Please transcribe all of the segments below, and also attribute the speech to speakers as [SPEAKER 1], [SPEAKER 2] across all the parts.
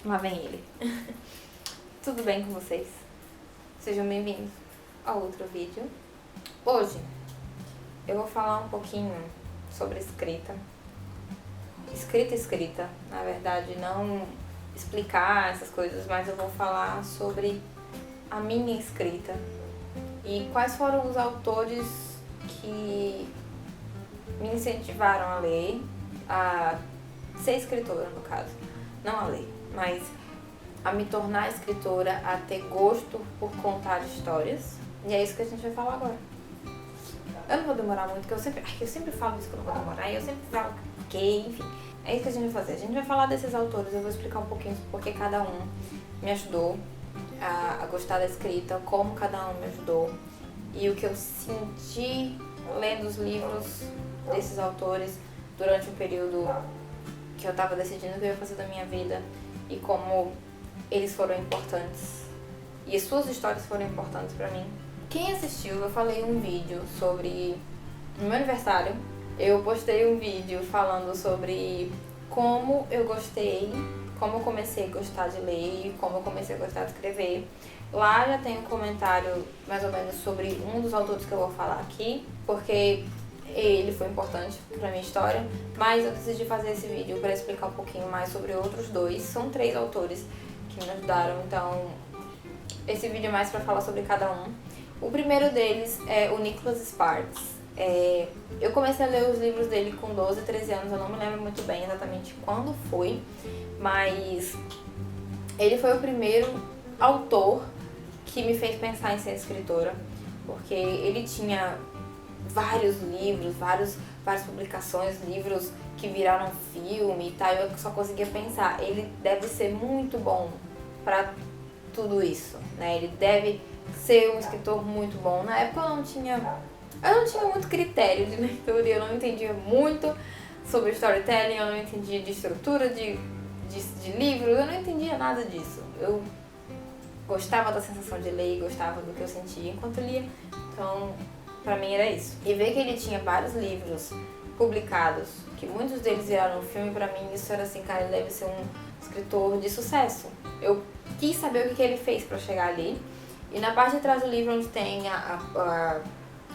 [SPEAKER 1] Lá vem ele. Tudo bem com vocês? Sejam bem-vindos a outro vídeo. Hoje eu vou falar um pouquinho sobre escrita. Escrita, na verdade, não explicar essas coisas, mas eu vou falar sobre a minha escrita e quais foram os autores que me incentivaram a ler, a ser escritora no caso, não a ler, mas a me tornar escritora, a ter gosto por contar histórias. E é isso que a gente vai falar agora. Eu não vou demorar muito, porque eu sempre falo isso que eu não vou demorar, e eu sempre falo que, enfim. É isso que a gente vai fazer. A gente vai falar desses autores, eu vou explicar um pouquinho porque cada um me ajudou a gostar da escrita, como cada um me ajudou, e o que eu senti lendo os livros desses autores durante o período que eu tava decidindo o que eu ia fazer da minha vida, e como eles foram importantes e as suas histórias foram importantes pra mim. Quem assistiu, eu falei um vídeo sobre no meu aniversário, eu postei um vídeo falando sobre como eu gostei, como eu comecei a gostar de ler e como eu comecei a gostar de escrever. Lá já tem um comentário mais ou menos sobre um dos autores que eu vou falar aqui, porque ele foi importante pra minha história, mas eu decidi fazer esse vídeo para explicar um pouquinho mais sobre outros dois. São 3 autores que me ajudaram, então esse vídeo é mais para falar sobre cada um. O primeiro deles é o Nicholas Sparks. Eu comecei a ler os livros dele com 12, 13 anos, eu não me lembro muito bem exatamente quando foi, mas ele foi o primeiro autor que me fez pensar em ser escritora, porque ele tinha vários livros, várias publicações, livros que viraram filme e tal, eu só conseguia pensar, ele deve ser muito bom pra tudo isso, né? Ele deve ser um escritor muito bom. Na época eu não tinha muito critério de leitura, eu não entendia muito sobre storytelling, eu não entendia de estrutura de livros, eu não entendia nada disso. Eu gostava da sensação de ler, gostava do que eu sentia enquanto lia, então pra mim era isso. E ver que ele tinha vários livros publicados, que muitos deles viraram filme, pra mim isso era assim, cara, ele deve ser um escritor de sucesso. Eu quis saber o que ele fez pra chegar ali. E na parte de trás do livro, onde tem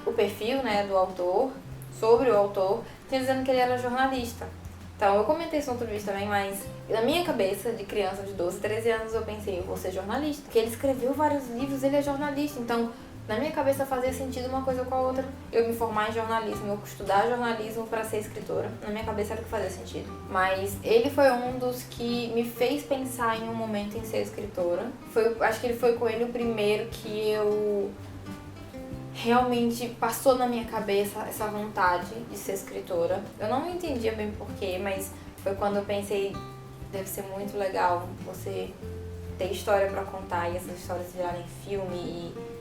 [SPEAKER 1] o perfil, né, do autor, sobre o autor, tinha dizendo que ele era jornalista. Então eu comentei isso no outro vídeo também, mas na minha cabeça, de criança de 12, 13 anos, eu pensei, eu vou ser jornalista. Porque ele escreveu vários livros, ele é jornalista, então na minha cabeça fazia sentido uma coisa com a outra. Eu me formar em jornalismo, eu estudar jornalismo para ser escritora. Na minha cabeça era o que fazia sentido. Mas ele foi um dos que me fez pensar em um momento em ser escritora. Acho que ele foi com ele o primeiro que eu realmente passou na minha cabeça essa vontade de ser escritora. Eu não entendia bem porquê, mas foi quando eu pensei, deve ser muito legal você ter história para contar e essas histórias virarem filme e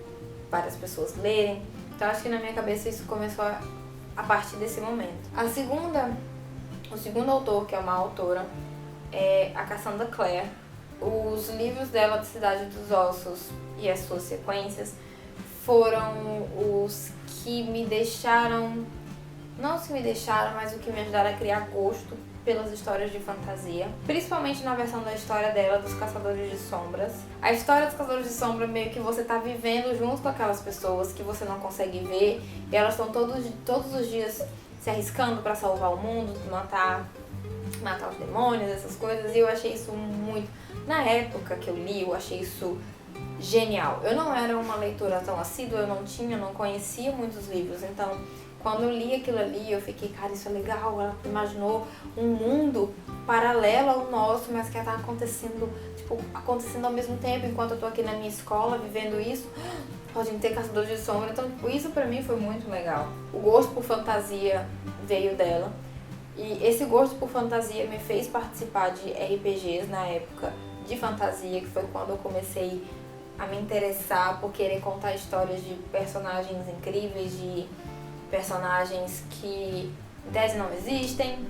[SPEAKER 1] várias pessoas lerem. Então acho que na minha cabeça isso começou a partir desse momento. O segundo autor, que é uma autora, é a Cassandra Clare. Os livros dela, de Cidade dos Ossos e as suas sequências, foram os que me deixaram, não os que me deixaram, mas o que me ajudaram a criar gosto pelas histórias de fantasia, principalmente na versão da história dela, dos Caçadores de Sombras. A história dos Caçadores de Sombra meio que você tá vivendo junto com aquelas pessoas que você não consegue ver, e elas estão todos os dias se arriscando para salvar o mundo, matar os demônios, essas coisas, e eu achei isso muito... Na época que eu li, eu achei isso genial. Eu não era uma leitora tão assídua, eu não conhecia muitos livros, então quando eu li aquilo ali, eu fiquei, cara, isso é legal. Ela imaginou um mundo paralelo ao nosso, mas que tá acontecendo ao mesmo tempo, enquanto eu tô aqui na minha escola vivendo isso. Pode ter Caçadores de Sombra, então isso pra mim foi muito legal. O gosto por fantasia veio dela, e esse gosto por fantasia me fez participar de RPGs na época de fantasia, que foi quando eu comecei a me interessar por querer contar histórias de personagens incríveis, de personagens que em tese não existem,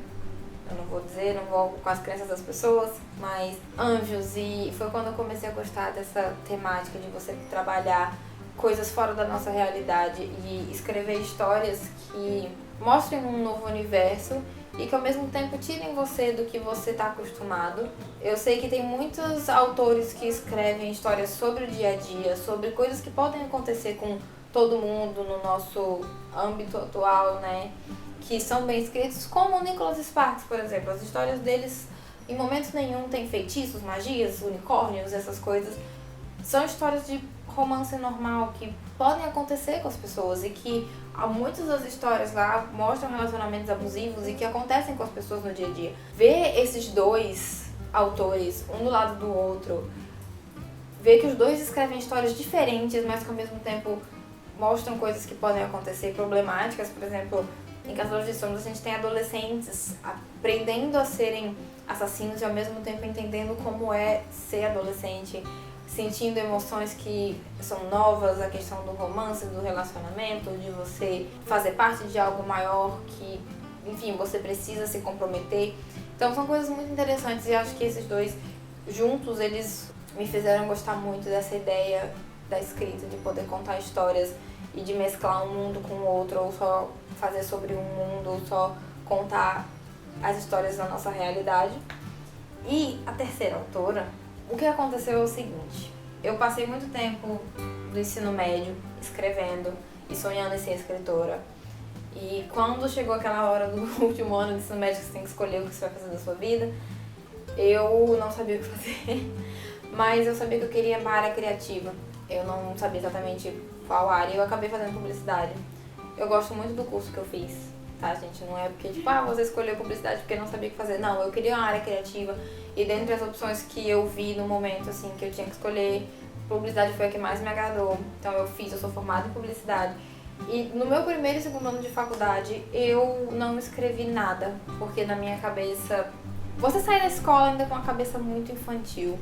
[SPEAKER 1] eu não vou dizer, não vou com as crenças das pessoas, mas anjos. E foi quando eu comecei a gostar dessa temática de você trabalhar coisas fora da nossa realidade e escrever histórias que mostrem um novo universo e que ao mesmo tempo tirem você do que você está acostumado. Eu sei que tem muitos autores que escrevem histórias sobre o dia a dia, sobre coisas que podem acontecer com todo mundo no nosso âmbito atual, né? Que são bem escritos, como o Nicholas Sparks, por exemplo. As histórias deles, em momento nenhum, tem feitiços, magias, unicórnios, essas coisas. São histórias de romance normal que podem acontecer com as pessoas e que muitas das histórias lá mostram relacionamentos abusivos e que acontecem com as pessoas no dia a dia. Ver esses dois autores, um do lado do outro, ver que os dois escrevem histórias diferentes, mas que ao mesmo tempo mostram coisas que podem acontecer, problemáticas. Por exemplo, em Caçadores de Sombras a gente tem adolescentes aprendendo a serem assassinos e ao mesmo tempo entendendo como é ser adolescente, sentindo emoções que são novas, a questão do romance, do relacionamento, de você fazer parte de algo maior que, enfim, você precisa se comprometer. Então são coisas muito interessantes e acho que esses dois juntos, eles me fizeram gostar muito dessa ideia da escrita, de poder contar histórias e de mesclar um mundo com o outro, ou só fazer sobre um mundo, ou só contar as histórias da nossa realidade. E a terceira autora, o que aconteceu é o seguinte: eu passei muito tempo do ensino médio escrevendo e sonhando em ser escritora. E quando chegou aquela hora do último ano do ensino médio que você tem que escolher o que você vai fazer da sua vida, eu não sabia o que fazer, mas eu sabia que eu queria uma área criativa. Eu não sabia exatamente qual área e eu acabei fazendo publicidade. Eu gosto muito do curso que eu fiz, tá, gente? Não é porque, tipo, você escolheu publicidade porque não sabia o que fazer. Não, eu queria uma área criativa e dentre as opções que eu vi no momento, assim, que eu tinha que escolher, publicidade foi a que mais me agradou. Então eu sou formada em publicidade. E no meu primeiro e segundo ano de faculdade, eu não escrevi nada, porque na minha cabeça... Você sai da escola ainda com uma cabeça muito infantil.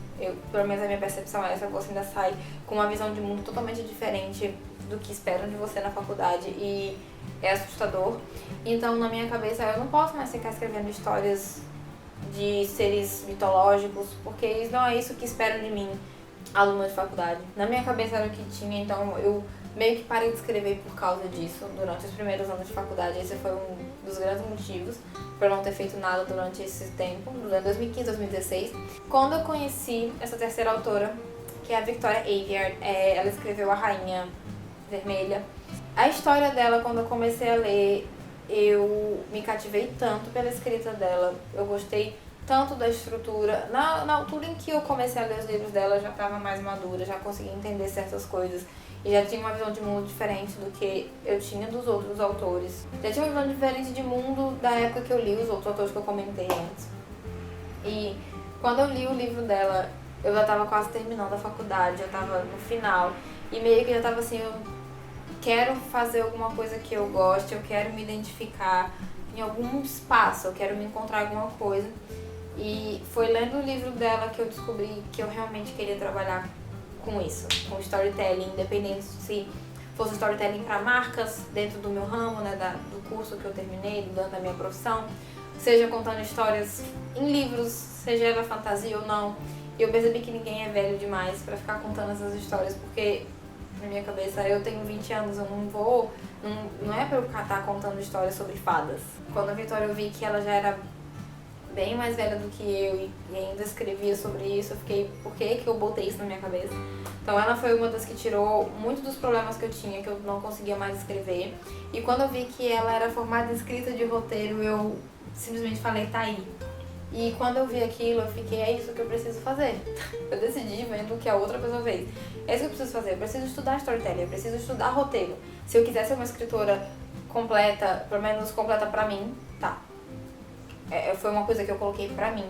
[SPEAKER 1] Pelo menos a minha percepção é essa, você ainda sai com uma visão de mundo totalmente diferente do que esperam de você na faculdade e é assustador. Então, na minha cabeça, eu não posso mais ficar escrevendo histórias de seres mitológicos, porque não é isso que esperam de mim, aluna de faculdade. Na minha cabeça era o que tinha, então eu meio que parei de escrever por causa disso durante os primeiros anos de faculdade. Esse foi um dos grandes motivos por não ter feito nada durante esse tempo, durante 2015, 2016. Quando eu conheci essa terceira autora, que é a Victoria Aveyard, ela escreveu A Rainha Vermelha. A história dela, quando eu comecei a ler, eu me cativei tanto pela escrita dela, eu gostei tanto da estrutura. Na altura em que eu comecei a ler os livros dela, eu já estava mais madura, já conseguia entender certas coisas e já tinha uma visão de mundo diferente do que eu tinha dos outros autores. Já tinha uma visão diferente de mundo da época que eu li os outros autores que eu comentei antes. E quando eu li o livro dela, eu já estava quase terminando a faculdade, eu estava no final e meio que já estava assim, eu quero fazer alguma coisa que eu goste, eu quero me identificar em algum espaço, eu quero me encontrar em alguma coisa. E foi lendo o livro dela que eu descobri que eu realmente queria trabalhar com isso, com storytelling, independente se fosse storytelling para marcas, dentro do meu ramo, né, do curso que eu terminei, da minha profissão, seja contando histórias em livros, seja ela fantasia ou não. E eu percebi que ninguém é velho demais para ficar contando essas histórias, porque na minha cabeça eu tenho 20 anos, eu não é pra eu estar contando histórias sobre fadas. Quando a Vitória eu vi que ela já era bem mais velha do que eu e ainda escrevia sobre isso, eu fiquei, por que eu botei isso na minha cabeça? Então ela foi uma das que tirou muitos dos problemas que eu tinha, que eu não conseguia mais escrever. E quando eu vi que ela era formada em escrita de roteiro, eu simplesmente falei, tá aí. E quando eu vi aquilo, eu fiquei, é isso que eu preciso fazer. Eu decidi vendo o que a outra pessoa fez. É isso que eu preciso fazer, eu preciso estudar storytelling, eu preciso estudar roteiro. Se eu quiser ser uma escritora completa, pelo menos completa pra mim, tá. Foi uma coisa que eu coloquei pra mim,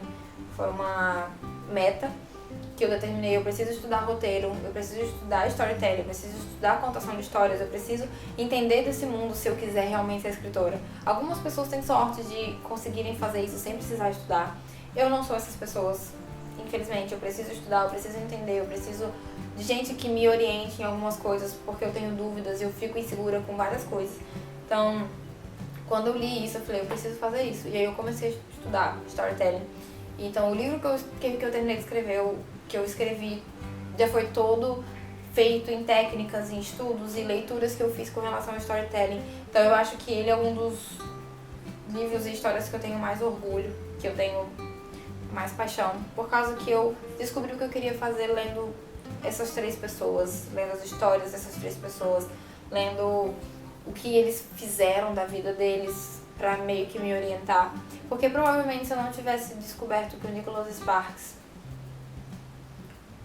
[SPEAKER 1] foi uma meta que eu determinei. Eu preciso estudar roteiro, eu preciso estudar storytelling, eu preciso estudar contação de histórias, eu preciso entender desse mundo se eu quiser realmente ser escritora. Algumas pessoas têm sorte de conseguirem fazer isso sem precisar estudar. Eu não sou essas pessoas, infelizmente. Eu preciso estudar, eu preciso entender, eu preciso de gente que me oriente em algumas coisas, porque eu tenho dúvidas e eu fico insegura com várias coisas. Então, quando eu li isso, eu falei, eu preciso fazer isso. E aí eu comecei a estudar storytelling. Então, o livro que eu terminei de escrever, que eu escrevi, já foi todo feito em técnicas, em estudos e leituras que eu fiz com relação ao storytelling. Então, eu acho que ele é um dos livros e histórias que eu tenho mais orgulho, que eu tenho mais paixão, por causa que eu descobri o que eu queria fazer lendo essas 3 pessoas, lendo as histórias dessas 3 pessoas, lendo o que eles fizeram da vida deles pra meio que me orientar. Porque provavelmente se eu não tivesse descoberto que o Nicholas Sparks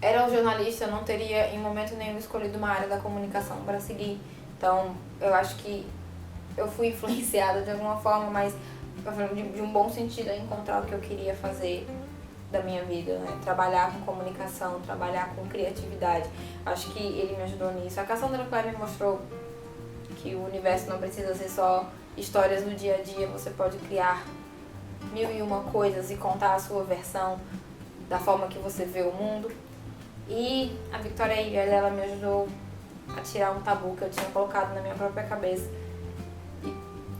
[SPEAKER 1] era um jornalista, eu não teria em momento nenhum escolhido uma área da comunicação para seguir. Então, eu acho que eu fui influenciada de alguma forma, mas de um bom sentido a encontrar o que eu queria fazer da minha vida, né? Trabalhar com comunicação, trabalhar com criatividade. Acho que ele me ajudou nisso. A Cassandra Clare me mostrou que o universo não precisa ser só histórias do dia a dia, você pode criar 1001 coisas e contar a sua versão da forma que você vê o mundo. E a Victoria Avey, ela me ajudou a tirar um tabu que eu tinha colocado na minha própria cabeça e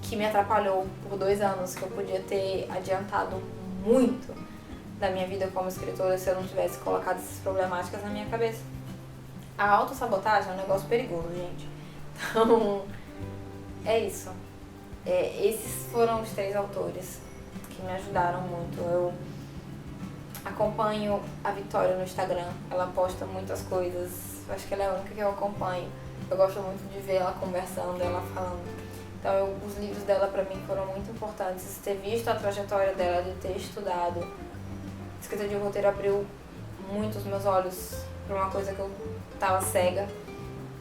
[SPEAKER 1] que me atrapalhou por 2 anos, que eu podia ter adiantado muito da minha vida como escritora se eu não tivesse colocado essas problemáticas na minha cabeça. A autossabotagem é um negócio perigoso, gente. Então, é isso. Esses foram os 3 autores que me ajudaram muito. Eu acompanho a Victoria no Instagram, ela posta muitas coisas, acho que ela é a única que eu acompanho. Eu gosto muito de ver ela conversando, ela falando. Então os livros dela pra mim foram muito importantes, ter visto a trajetória dela, de ter estudado. A escrita de roteiro abriu muito os meus olhos pra uma coisa que eu tava cega.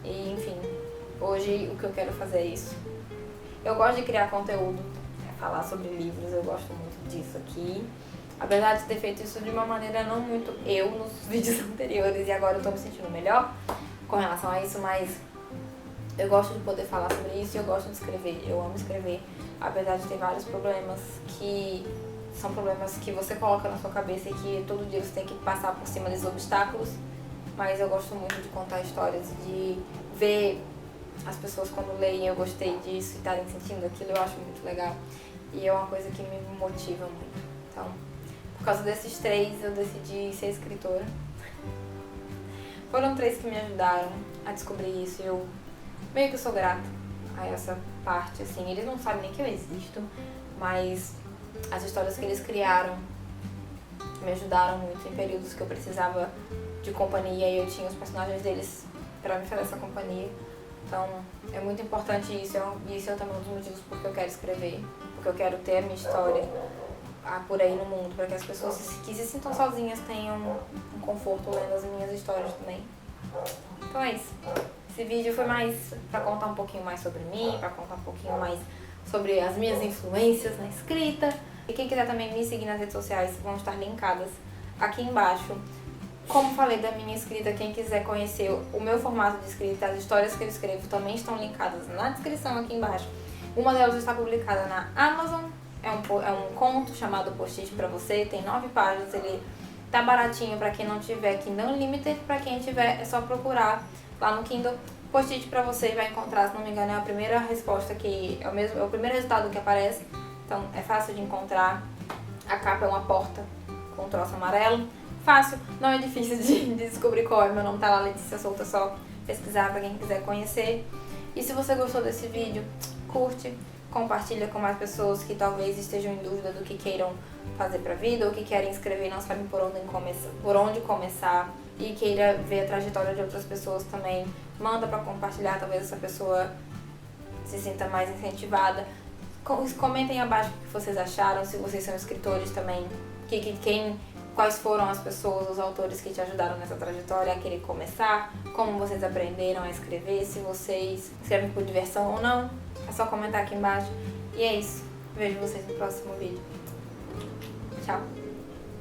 [SPEAKER 1] E enfim, hoje o que eu quero fazer é isso. Eu gosto de criar conteúdo, falar sobre livros, eu gosto muito disso aqui. Apesar de ter feito isso de uma maneira não muito eu nos vídeos anteriores e agora eu tô me sentindo melhor com relação a isso, mas eu gosto de poder falar sobre isso e eu gosto de escrever, eu amo escrever, apesar de ter vários problemas que são problemas que você coloca na sua cabeça e que todo dia você tem que passar por cima desses obstáculos, mas eu gosto muito de contar histórias, de ver as pessoas quando leem eu gostei disso e estarem sentindo aquilo, eu acho muito legal e é uma coisa que me motiva muito. Então, por causa desses 3, eu decidi ser escritora. Foram 3 que me ajudaram a descobrir isso e eu meio que sou grata a essa parte, assim. Eles não sabem nem que eu existo, mas as histórias que eles criaram me ajudaram muito em períodos que eu precisava de companhia e eu tinha os personagens deles pra me fazer essa companhia. Então, é muito importante isso e isso é também um dos motivos porque eu quero escrever, porque eu quero ter a minha história por aí no mundo, para que as pessoas que se sintam sozinhas tenham um conforto lendo as minhas histórias também. Então é isso. Esse vídeo foi mais para contar um pouquinho mais sobre mim, para contar um pouquinho mais sobre as minhas influências na escrita. E quem quiser também me seguir nas redes sociais vão estar linkadas aqui embaixo. Como falei da minha escrita, quem quiser conhecer o meu formato de escrita, as histórias que eu escrevo também estão linkadas na descrição aqui embaixo. Uma delas está publicada na Amazon. É um conto chamado Post-it pra você, tem 9 páginas, ele tá baratinho pra quem não tiver Kindle Unlimited, pra quem tiver é só procurar lá no Kindle Post-it pra você e vai encontrar, se não me engano é a primeira resposta que é o primeiro resultado que aparece, então é fácil de encontrar. A capa é uma porta com um troço amarelo, fácil, não é difícil de descobrir qual é, meu nome tá lá, Letícia Souto, é só pesquisar pra quem quiser conhecer. E se você gostou desse vídeo, curte, compartilha com mais pessoas que talvez estejam em dúvida do que queiram fazer pra vida ou que querem escrever e não sabem por onde começar e queira ver a trajetória de outras pessoas também. Manda pra compartilhar, talvez essa pessoa se sinta mais incentivada. Comentem abaixo o que vocês acharam, se vocês são escritores também, quais foram as pessoas, os autores que te ajudaram nessa trajetória a querer começar, como vocês aprenderam a escrever, se vocês escrevem por diversão ou não. É só comentar aqui embaixo. E é isso. Vejo vocês no próximo vídeo. Tchau.